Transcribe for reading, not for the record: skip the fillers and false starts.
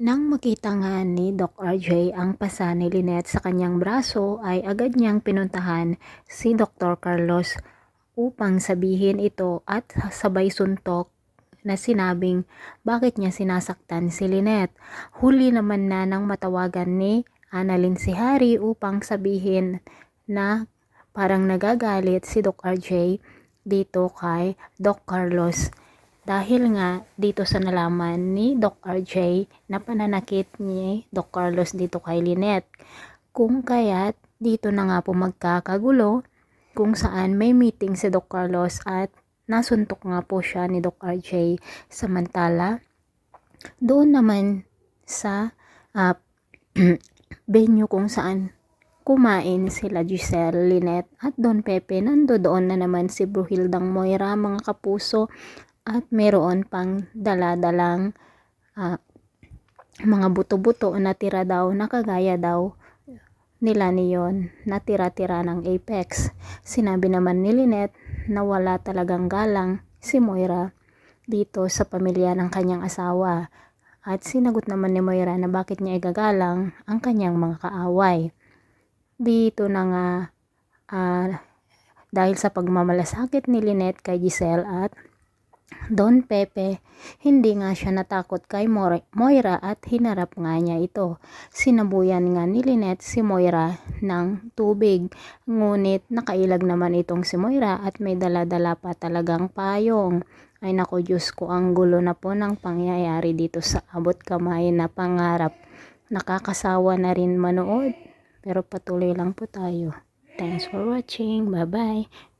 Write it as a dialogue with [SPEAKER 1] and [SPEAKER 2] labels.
[SPEAKER 1] Nang makita nga ni Doc RJ ang pasa ni Lynette sa kanyang braso ay agad niyang pinuntahan si Dr. Carlos upang sabihin ito at sabay suntok na sinabing bakit niya sinasaktan si Lynette. Huli naman na nang matawagan ni Annalyn si Harry upang sabihin na parang nagagalit si Doc RJ dito kay Doc Carlos. Dahil nga dito sa nalaman ni Doc RJ na pananakit ni Doc Carlos dito kay Lynette. Kung kaya't dito na nga po magkakagulo kung saan may meeting si Doc Carlos at nasuntok nga po siya ni Doc RJ. Samantala, doon naman sa venue kung saan kumain sila Giselle, Lynette at Don Pepe, nandoon na naman si Bruhildang Moira mga kapuso. At meron pang dala-dalang mga buto-buto na tira daw na kagaya daw nila niyon na tira-tira ng Apex. Sinabi naman ni Lynette na wala talagang galang si Moira dito sa pamilya ng kanyang asawa. At sinagot naman ni Moira na bakit niya igagalang ang kanyang mga kaaway. Dito na nga dahil sa pagmamalasakit ni Lynette kay Giselle at Don Pepe, hindi nga siya natakot kay Moira at hinarap nga niya ito. Sinabuyan nga ni Lynette si Moira ng tubig. Ngunit nakailag naman itong si Moira at may dala-dala pa talagang payong. Ay naku Diyos ko, ang gulo na po ng pangyayari dito sa abot kamay na pangarap. Nakakasawa na rin manood. Pero patuloy lang po tayo. Thanks for watching. Bye-bye.